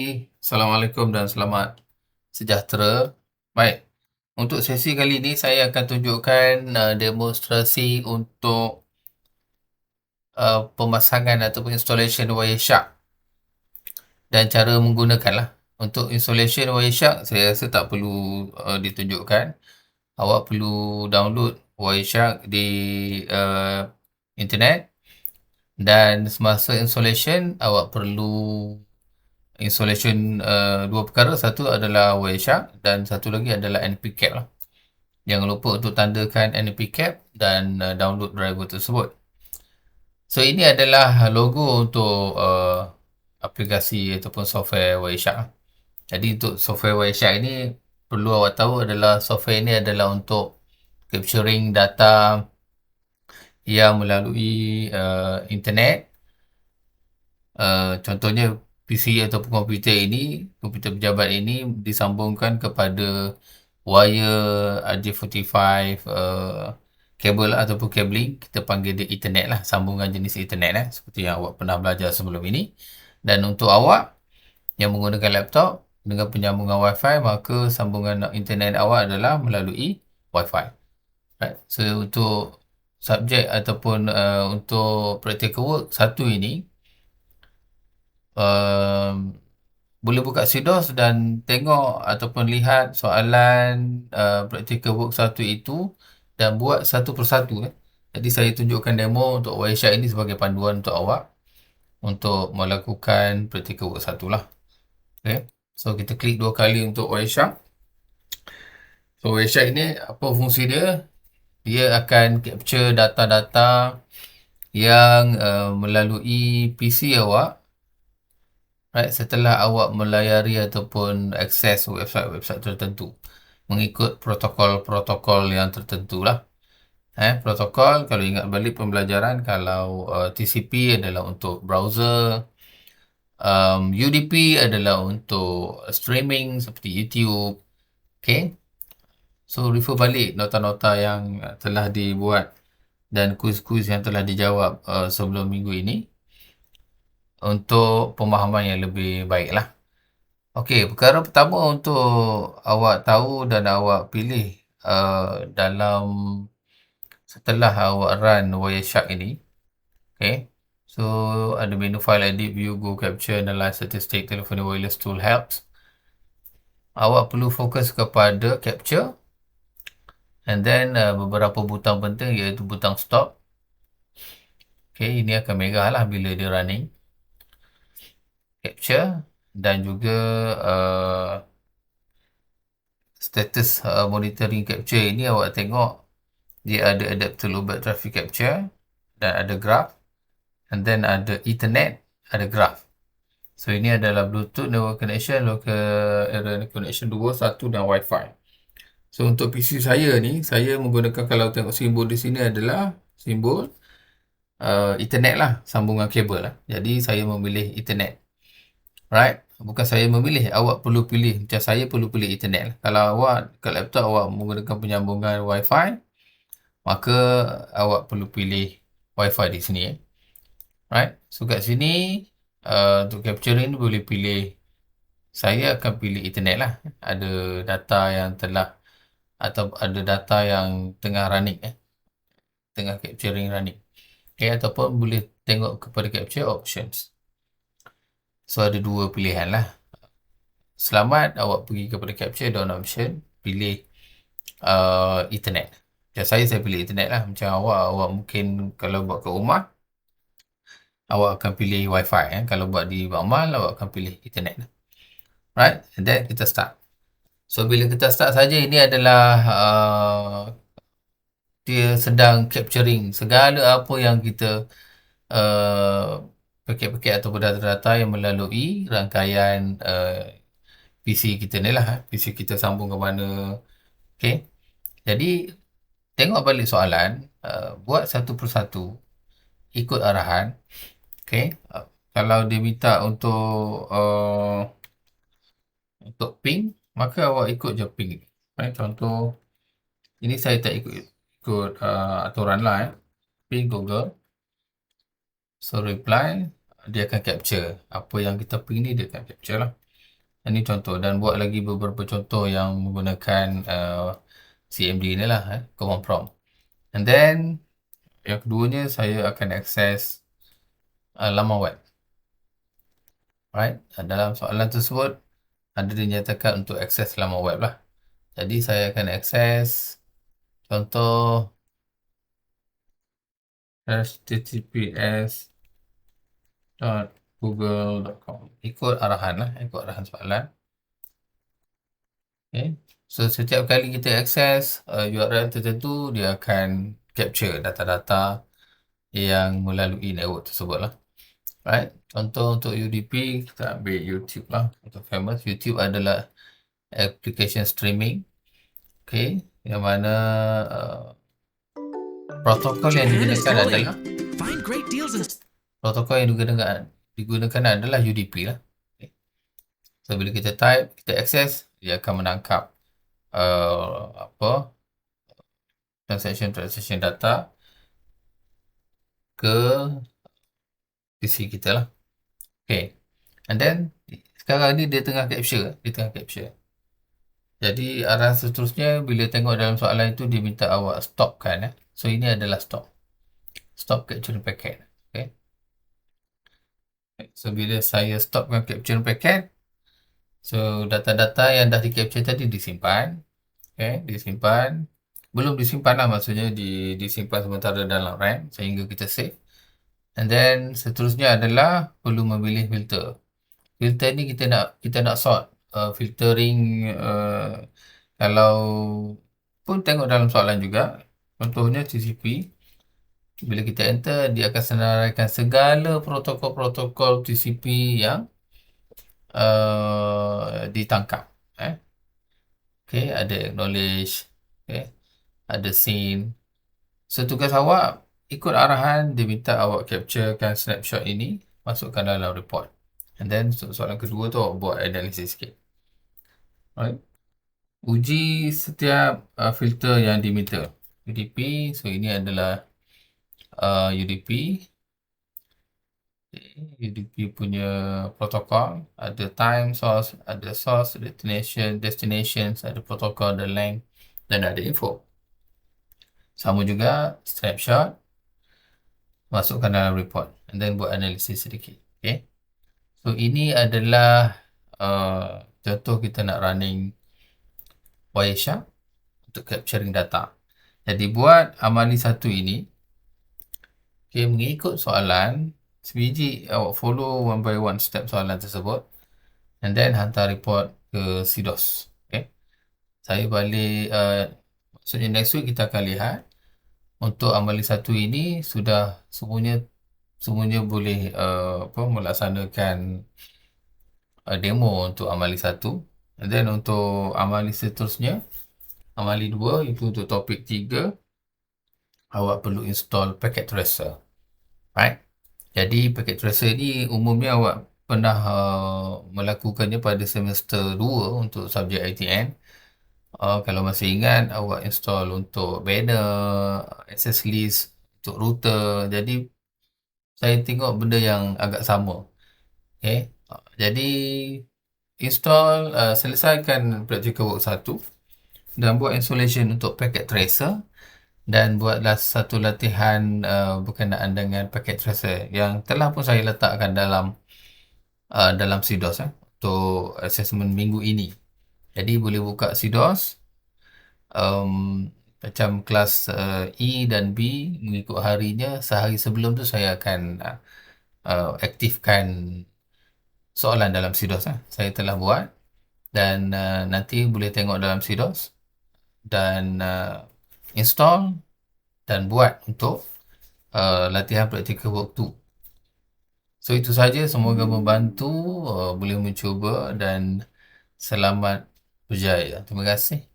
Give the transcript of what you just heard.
Assalamualaikum dan selamat sejahtera. Baik, untuk sesi kali ini saya akan tunjukkan demonstrasi untuk pemasangan ataupun installation Wireshark dan cara menggunakanlah. Untuk installation Wireshark saya rasa tak perlu ditunjukkan. Awak perlu download Wireshark di internet dan semasa installation awak perlu installation dua perkara. Satu adalah Wireshark dan satu lagi adalah npcap lah. Jangan lupa untuk tandakan npcap dan download driver tersebut. So ini adalah logo untuk aplikasi ataupun software Wireshark. Jadi untuk software Wireshark ini perlu awak tahu adalah software ini adalah untuk capturing data yang melalui internet. Contohnya PC ataupun komputer ini, komputer pejabat ini disambungkan kepada wire RJ45 kabel ataupun cabling. Kita panggil dia Ethernet lah, sambungan jenis Ethernet lah, seperti yang awak pernah belajar sebelum ini. Dan untuk awak yang menggunakan laptop dengan penyambungan Wi-Fi, maka sambungan internet awak adalah melalui Wi-Fi. Right. So untuk subjek ataupun untuk practical work satu ini, boleh buka CDOS dan tengok ataupun lihat soalan practical work satu itu dan buat satu persatu. Jadi saya tunjukkan demo untuk Wireshark ini sebagai panduan untuk awak untuk melakukan practical work satu lah. Okay. So kita klik dua kali untuk Wireshark. So Wireshark ini apa fungsi dia? Dia akan capture data-data yang melalui PC awak. Right, setelah awak melayari ataupun akses website-website tertentu mengikut protokol-protokol yang tertentu lah. Protokol, kalau ingat balik pembelajaran, kalau TCP adalah untuk browser, UDP adalah untuk streaming seperti YouTube. Okay. So refer balik nota-nota yang telah dibuat dan kuis-kuis yang telah dijawab sebelum minggu ini untuk pemahaman yang lebih baik lah. Okey, perkara pertama untuk awak tahu dan awak pilih dalam setelah awak run Wireshark ini. Okay. So ada menu file edit, view, go, capture, analyze, statistic, telephone wireless tool helps. Awak perlu fokus kepada capture and then beberapa butang penting iaitu butang stop. Okay, ini akan merah lah bila dia running. Capture dan juga status monitoring capture ini awak tengok dia ada adapter low baud traffic capture dan ada graph, and then ada Ethernet, ada graph. So ini adalah Bluetooth network connection, local area connection 2, 1 dan Wi-Fi. So untuk PC saya ni, saya menggunakan, kalau tengok simbol di sini adalah simbol Ethernet lah, sambungan kabel lah. Jadi saya memilih Ethernet. Right? Bukan saya memilih, awak perlu pilih. Macam saya perlu pilih Ethernet. Kalau awak kat laptop awak menggunakan penyambungan Wi-Fi, maka awak perlu pilih Wi-Fi di sini. Right? So kat sini untuk capturing boleh pilih. Saya akan pilih Ethernet lah. Ada data yang telah atau ada data yang tengah running, tengah capturing running. Okay, ataupun boleh tengok kepada capture options. So ada dua pilihan lah. Selamat awak pergi kepada capture down option, pilih Ethernet. Macam saya pilih Ethernet lah. Macam awak mungkin kalau buat kat rumah, awak akan pilih Wi-Fi. Kalau buat di amal, awak akan pilih Ethernet. Right, and then kita start. So bila kita start saja, ini adalah dia sedang capturing segala apa yang kita paket-paket atau data-data yang melalui rangkaian PC kita ni lah. PC kita sambung ke mana. Okay. Jadi tengok balik soalan, buat satu persatu, ikut arahan. Okay. Kalau dia minta untuk ping, maka awak ikut je ping. Contoh, ini saya tak ikut aturan lah. Ping Google. So reply, dia akan capture. Apa yang kita ping ni dia akan capture lah. Ini contoh dan buat lagi beberapa contoh yang menggunakan CMD ni lah, command prompt. And then yang keduanya saya akan akses laman web. Alright, dalam soalan tersebut ada dinyatakan untuk akses laman web lah. Jadi saya akan akses contoh https.google.com. Ikut arahan lah, ikut arahan soalan. Okay. So setiap kali kita akses URL tertentu, dia akan capture data-data yang melalui network tersebut lah. Right. Contoh untuk UDP, kita ambil YouTube lah. Untuk famous, YouTube adalah application streaming. Okay. Yang mana protokol yang digunakan adalah UDP lah. Okay. So bila kita type, kita access, dia akan menangkap transaction data ke PC kita lah. Okay. And then sekarang ni dia tengah capture. Jadi arahan seterusnya bila tengok dalam soalan itu dia minta awak stopkan. So ini adalah stop capturing packet. Okay. So bila saya stopkan capturing packet, so data-data yang dah di capture tadi disimpan. Okay, disimpan. Belum disimpan lah, maksudnya disimpan sementara dalam RAM sehingga kita save. And then seterusnya adalah perlu memilih filter. Filter ni kita nak sort filtering kalau pun tengok dalam soalan juga. Contohnya TCP. Bila kita enter, dia akan senaraikan segala protokol-protokol TCP yang ditangkap. Okay, ada acknowledge. Okay, ada scene. So tugas awak ikut arahan, dia minta awak capturekan snapshot ini, masukkan dalam report. And then soalan kedua tu awak buat analisis sikit. Alright. Uji setiap filter yang diminta. UDP, so ini adalah UDP. UDP punya protokol, ada time, source, ada source, destinations, ada protokol, ada length dan ada info. Sama juga snapshot, masukkan dalam report and then buat analisis sedikit. Okay. So ini adalah contoh kita nak running Wireshark untuk capturing data. Jadi buat amali satu ini, okay, mengikut soalan, sebiji awak follow one by one step soalan tersebut and then hantar report ke CDOS. Okay. Saya balik, maksudnya next week kita akan lihat untuk amali satu ini sudah semuanya boleh melaksanakan demo untuk amali satu. And then untuk amali seterusnya, amali 2, itu untuk topik 3, awak perlu install packet tracer. Right? Jadi packet tracer ni umumnya awak pernah melakukannya pada semester 2 untuk subjek ITN. Kalau masih ingat, awak install untuk banner, access list, untuk router. Jadi saya tengok benda yang agak sama. Okay. Jadi install, selesaikan practical work 1 dan buat installation untuk packet tracer dan buatlah satu latihan berkenaan dengan packet tracer yang telah pun saya letakkan dalam CDOS untuk assessment minggu ini. Jadi boleh buka CDOS, macam kelas E dan B mengikut harinya. Sehari sebelum tu saya akan aktifkan soalan dalam CDOS. Saya telah buat dan nanti boleh tengok dalam CDOS dan install dan buat untuk latihan practical work 2. So itu saja, semoga membantu, boleh mencuba dan selamat berjaya. Terima kasih.